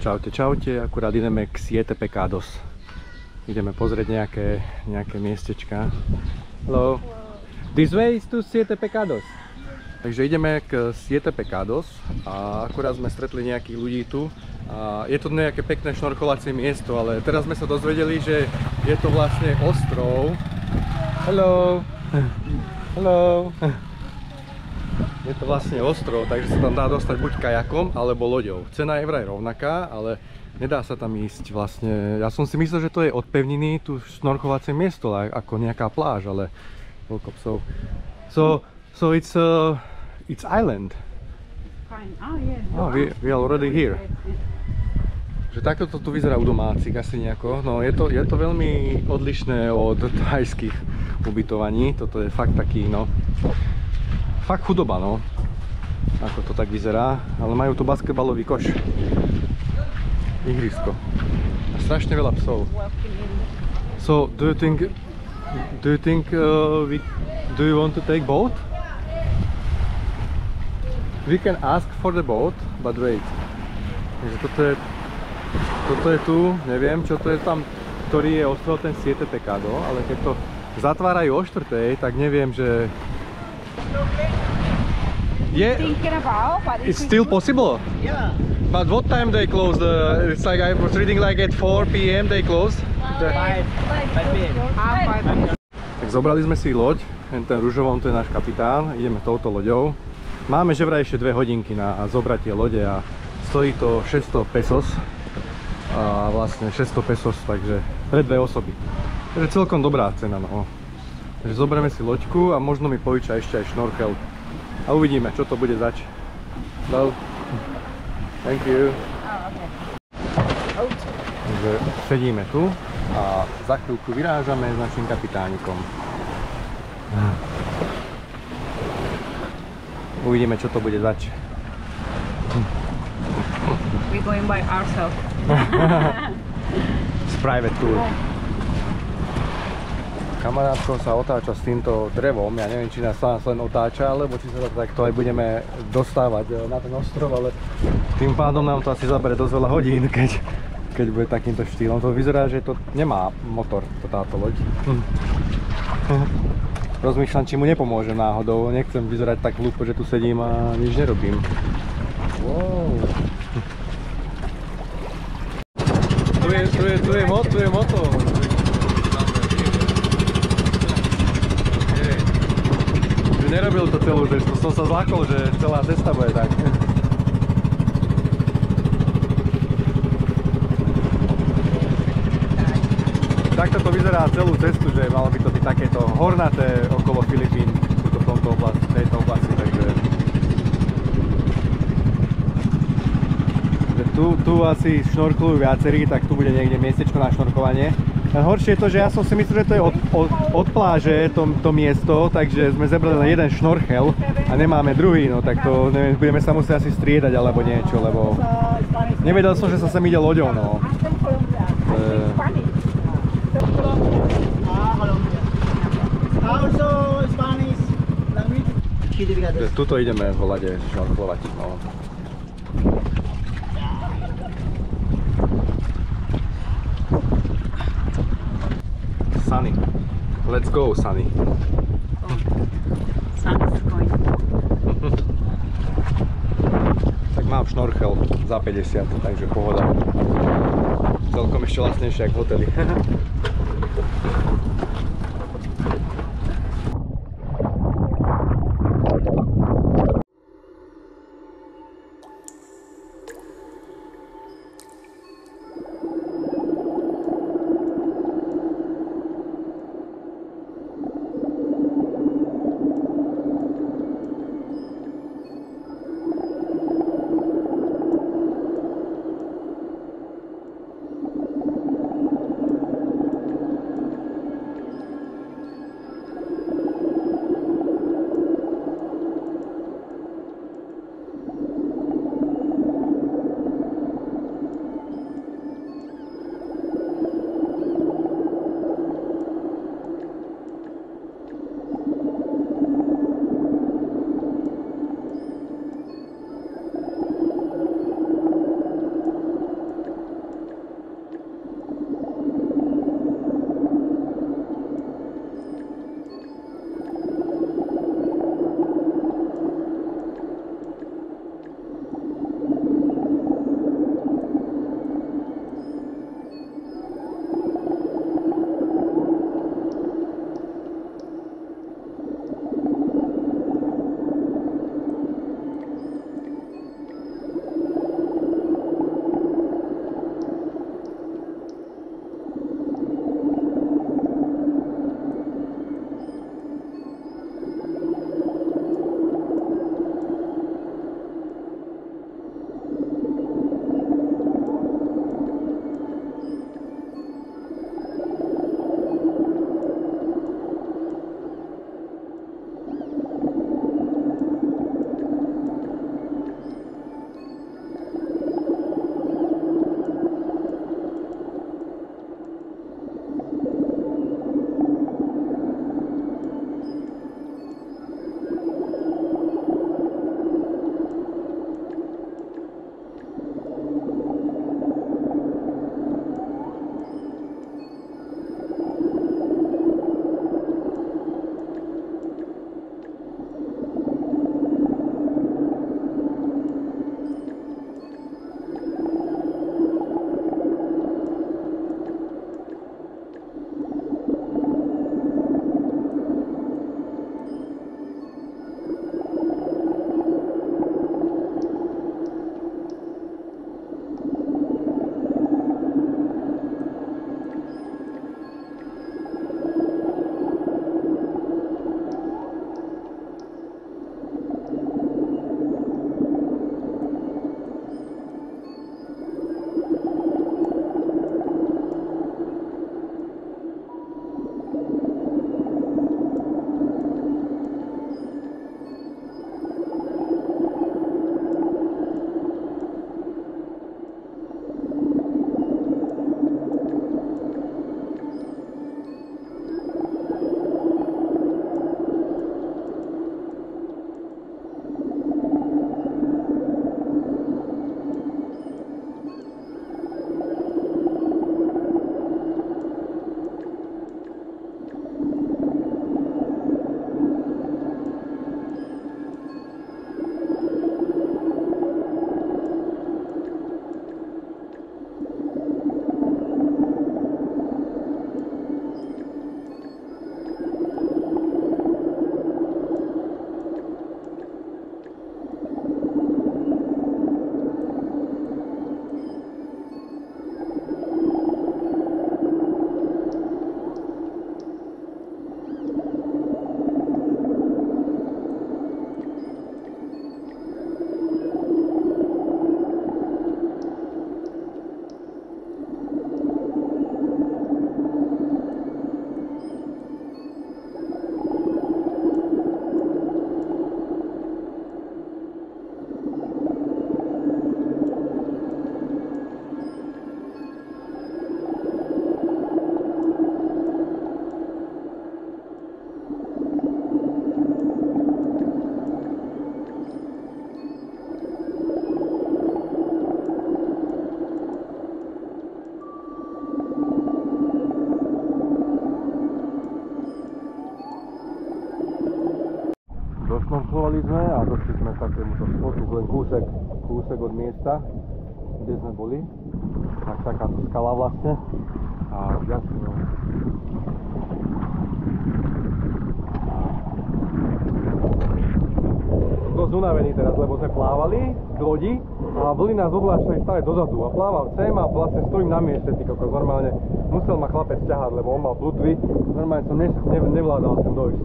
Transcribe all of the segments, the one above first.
Čaute, čaute, akurát ideme k Siete Pecados. Ideme pozrieť nejaké miestečka. Hello. This way is to Siete Pecados. Takže ideme k Siete Pecados a akurát sme stretli nejakých ľudí tu. A je to nejaké pekné šnorcholacie miesto, ale teraz sme sa dozvedeli, že je to vlastne ostrov. Hello. Hello. Je to vlastne ostrov, takže sa tam dá dostať buď kajakom alebo loďou. Cena je vraj rovnaká, ale nedá sa tam ísť vlastne. Ja som si myslel, že to je od pevniny tu šnorchovacie miesto, ako nejaká pláž, ale so it's island. Fine. Oh yeah. Oh, we are already here. Že takto to tu vyzerá u domácich asi nejako. No je to veľmi odlišné od thajských ubytovaní. Toto je fakt taký, no fakt chudoba, no. Ako to tak vyzerá. Ale majú tu basketbalový koš. Ihrisko. A strašne veľa psov. So, do you want to take boat? We can ask for the boat, but wait. Takže toto je tu, neviem čo to je tam, ktorý je ostrov ten Siete Pecado, ale keď to zatvárajú o 4:00, tak neviem, že... Yeah, it's still possible? Yeah. But what time they close? It's like I was reading like at 4 p.m. they close? 5 p.m. Tak zobrali sme si loď, ten ružovom, to je náš kapitán, ideme touto loďou. Máme že vraj ešte 2 hodinky na zobratie lode a stojí to 600 pesos. A vlastne 600 pesos, takže pre 2 osoby. Takže celkom dobrá cena, no. Takže zoberieme si loďku a možno mi požiča ešte aj šnorkel. A uvidíme, čo to bude zač. No. Thank you. Takže sedíme tu a za chvíľku vyrážame s našim kapitánikom. Uvidíme, čo to bude zač. We're going by ourselves. It's private tour. Kamarátko sa otáča s týmto drevom, ja neviem, či nás len otáča, alebo či sa takto aj budeme dostávať na ten ostrov, ale tým pádom nám to asi zabere dosť veľa hodín, keď bude takýmto štýlom. To vyzerá, že to nemá motor, táto loď. Rozmýšľam, či mu nepomôže náhodou, nechcem vyzerať tak hlúpo, že tu sedím a nič nerobím. Wow. Tu je motor. Nerobil to celú cestu, som sa zlákol, že celá cesta bude tak. Takto to vyzerá celú cestu, že malo by to byť takéto hornaté okolo Filipín, v tejto oblasti, takže... Tu asi šnorklujú viacerí, tak tu bude niekde miestečko na šnorkovanie. Horšie je to, že ja som si myslel, že to je od pláže to miesto, takže sme zebrali len jeden šnorchel a nemáme druhý, no tak to neviem, budeme sa musieť asi striedať alebo niečo, lebo nevedel som, že sa sem ide loďou, no. Tuto ideme v Holade šnorklovať, no. Sunny. Let's go, Sunny. Sun is going. Tak mám šnorchel za 50, takže pohoda. Celkom ešte lacnejšie ako v hoteli. Zaparkovali sme a došli sme k takémuto spotu, len kúsek od miesta, kde sme boli. Tak takáto skala vlastne. A jasno. Dosť unavení teraz, lebo sme plávali z lodi a vlny nás odláčali stále dozadu a plával sem a vlastne stojím na mieste, ty kokos. Normálne musel ma chlapec ťahať, lebo on mal plutvy. Normálne som nevládal sem dojsť.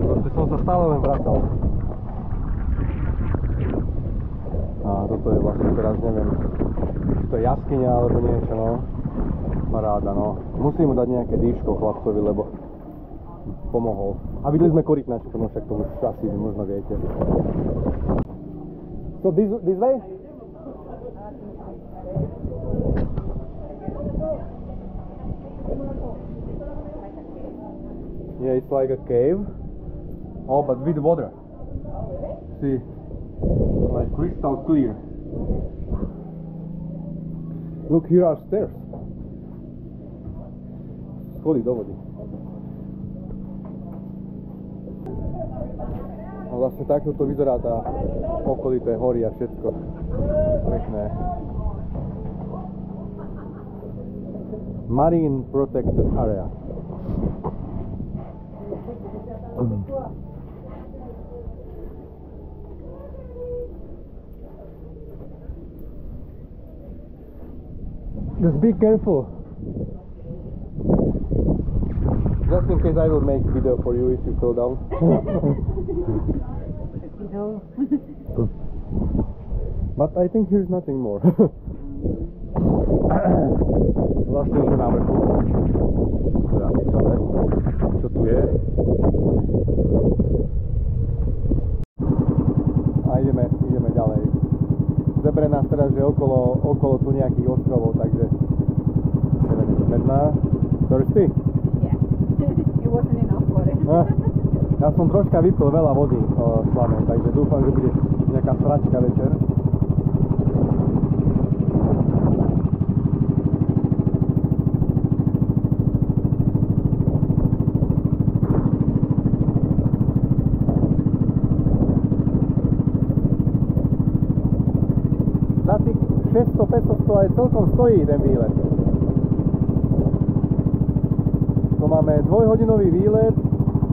Proste som sa stále len vracal. A toto je vlastne teraz, neviem, či to je jaskyňa alebo niečo, no. Paráda, no. Musím mu dať nejaké dýško chlapcovi, lebo pomohol. A videli sme korytnačku, no však to už asi možno viete. So this way? Yeah, it's like a cave. Oh, but with water. See, like crystal clear. Look, here are stairs. Schody do vody. A vlastne takto to vyzerá tá okolité hory a všetko. Pekné. Marine Protected Area. Just be careful. Just in case I will make video for you if you fall down. But I think here's nothing more. Vlastne už na vrchu. Teda si celé, čo tu je. A ideme ďalej. Zebre nás teraz, že okolo tu nejakých ostrovov, takže ideme medná. Thirsty? It wasn't enough water. Ja som troška vypil veľa vody slanej, takže dúfam, že bude nejaká sračka večer. Za tých 600-500 aj celkom stojí ten výlet. To máme dvojhodinový výlet,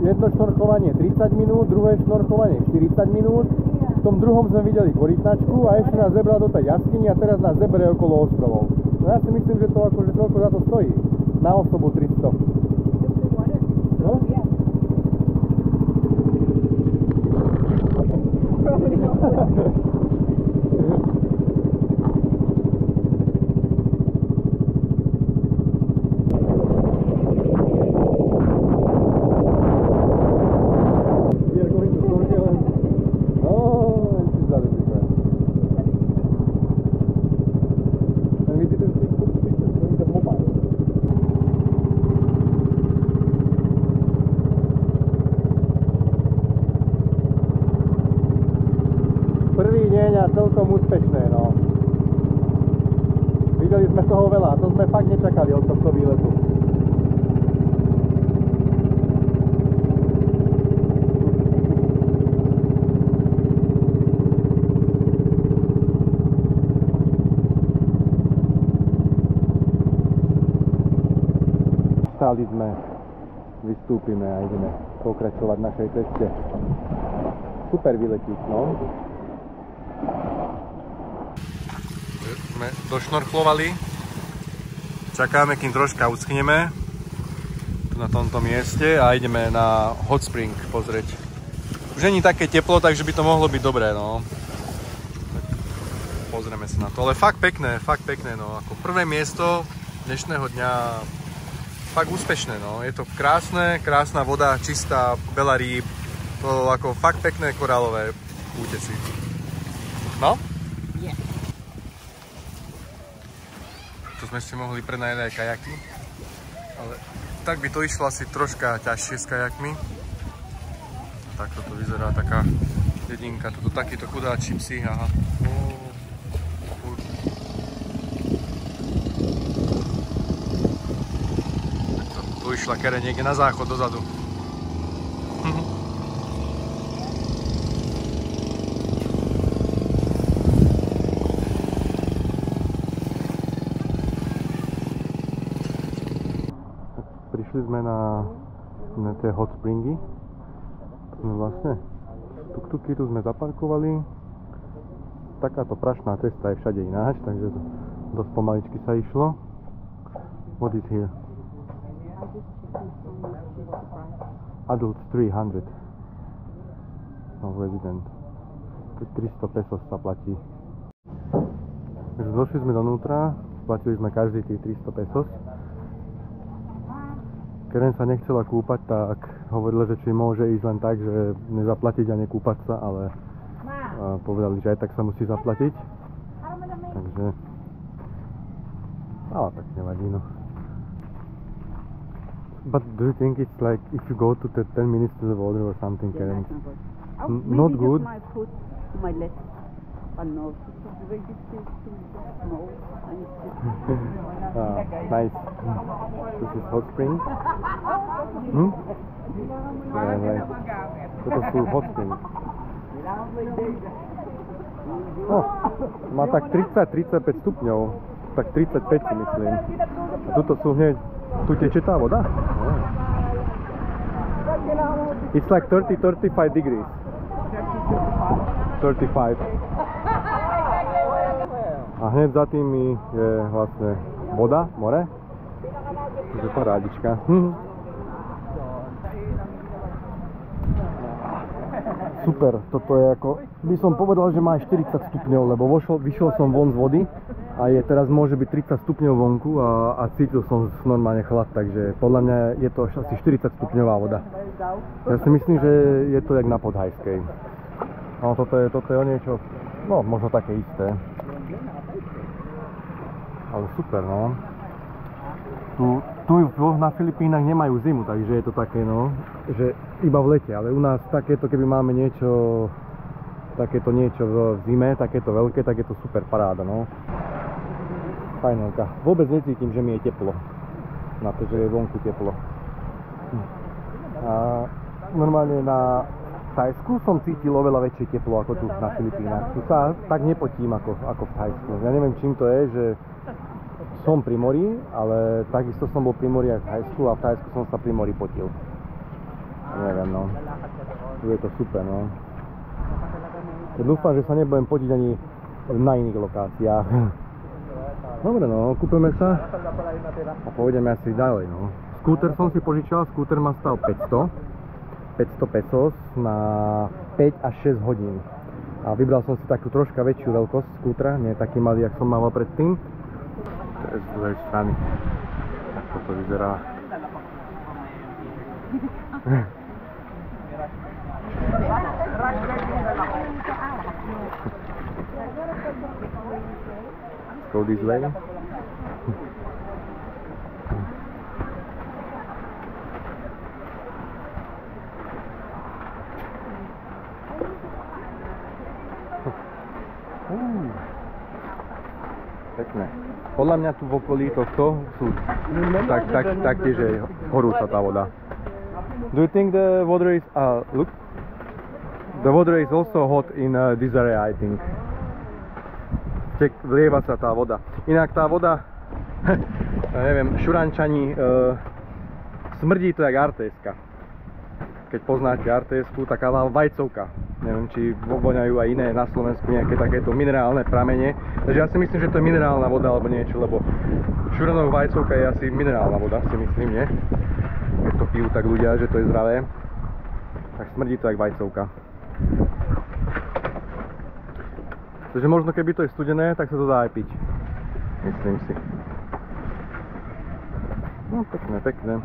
jedno šnorchovanie 30 minút, druhé šnorchovanie 40 minút. V tom druhom sme videli korytnačku a ešte nás zebral do tej jaskyni a teraz nás zebere okolo ostrovov. No ja si myslím, že to akože toľko za to stojí. Na osobu 300. No? Celkom úspešné, no. Videli sme toho veľa, to sme fakt nečakali od tohto výletu. Stáli sme, vystúpime a ideme pokračovať v našej ceste. Super výletík, no. Sme došnorchlovali, čakáme, kým troška uschneme tu na tomto mieste a ideme na hot spring pozrieť. Už nie je také teplo, takže by to mohlo byť dobré, no. Tak pozrieme sa na to, ale fakt pekné, no. Ako prvé miesto dnešného dňa, fakt úspešné, no. Je to krásne, krásna voda, čistá, veľa rýb, to ako fakt pekné korálové útesy. No? Sme si mohli prenajať aj kajaky, ale tak by to išlo asi troška ťažšie s kajakmi. Takto to vyzerá, taká dedinka, toto takýto chudáči psi, aha. Tu išla kere niekde na záchod dozadu. Prišli sme na tie hot springy. Vlastne tuk-tuky tu sme zaparkovali. Takáto prašná cesta je všade ináč, takže dosť pomaličky sa išlo. What is here? Adults 300. No, resident. 300 pesos sa platí. Takže došli sme donútra, platili sme každý tých 300 pesos. Karen sa nechcela kúpať, tak hovorila, že či môže ísť len tak, že nezaplatiť a nekúpať sa, ale povedali, že aj tak sa musí zaplatiť. Takže... ale tak nevadí, no. But do you think it's like if you go to the 10 minutes to the water or something, Karen? Not good. My foot to my left. No, it's very difficult to move. Nice. This is hot spring. Right. Toto sú hot spring. Oh, má tak 30-35 stupňov. Tak 35 si myslím. A tuto sú hneď... Tu teče tá voda? Oh. It's like 30-35 degrees. 35. A hneď za tými je vlastne voda, more. Takže parádička. Super, toto je ako... by som povedal, že má aj 40 stupňov, lebo vyšiel som von z vody a teraz môže byť 30 stupňov vonku a cítil som normálne chlad, takže podľa mňa je to asi 40 stupňová voda. Ja si myslím, že je to jak na Podhajskej. No toto je o niečo, no možno také isté. Ale super, no. Tu na Filipínach nemajú zimu, takže je to také, no, že iba v lete, ale u nás takéto, keby máme niečo, takéto niečo v zime, takéto veľké, tak je to super paráda, no. Fajnolka. Vôbec necítim, že mi je teplo. Na to, že je vonku teplo. A normálne na Thajsku som cítil oveľa väčšie teplo ako tu na Filipínach. Tu sa tak nepotím ako v Thajsku. Ja neviem, čím to je, že som pri mori, ale takisto som bol pri mori aj v Thajsku a v Thajsku som sa pri mori potil. Neviem, no. Tu je to super, no. Dúfam, že sa nebudem potiť ani na iných lokáciách. Dobre, no, kúpeme sa a pôjdeme asi ďalej, no. Skúter som si požičal, skúter ma stal 500 pesos na 5 až 6 hodín. A vybral som si takú troška väčšiu veľkosť skútra, nie taký malý, jak som mával predtým. To je z druhej strany. Tak toto vyzerá. Go this way. Pekné. Podľa mňa tu v okolí tohto sú taktiež je horúca tá voda. Do you think the water is look? The water is also hot in this area, I think. Vlieva sa tá voda. Inak tá voda, neviem, šurančani, smrdí to jak artéska. Keď poznáte artésku, taká vajcovka. Neviem, či voňajú aj iné na Slovensku nejaké takéto minerálne pramene. Takže ja si myslím, že to je minerálna voda alebo niečo, lebo šuranová vajcovka je asi minerálna voda, si myslím, nie? Keď to pijú tak ľudia, že to je zdravé, tak smrdí to jak vajcovka. Takže možno keby to je studené, tak sa to dá aj piť. Myslím si. No pekné, pekné.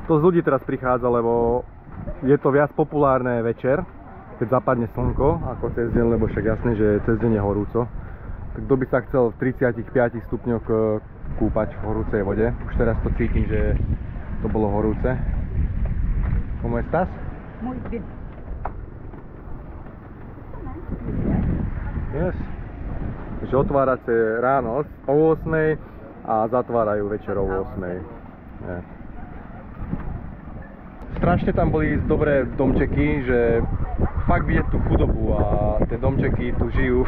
To z ľudí teraz prichádza, lebo je to viac populárne večer, keď zapadne slnko, ako cez deň, lebo však jasné, že cez deň je horúco. Tak kto by sa chcel v 35 stupňoch kúpať v horúcej vode? Už teraz to cítim, že to bolo horúce. ¿Cómo estás? Muy bien. Yes. Takže otvárate ráno o 8 a zatvárajú večer o 8. Yeah. strašne tam boli dobré domčeky, že fakt vidieť tú chudobu a tie domčeky tu žijú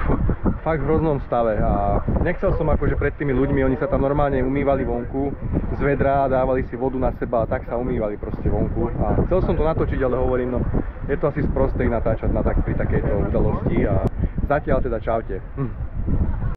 fakt v hroznom stave a nechcel som akože pred tými ľuďmi, oni sa tam normálne umývali vonku z vedra, dávali si vodu na seba a tak sa umývali proste vonku a chcel som to natočiť, ale hovorím, no je to asi sprosté natáčať pri takejto udalosti a zatiaľ teda čaute.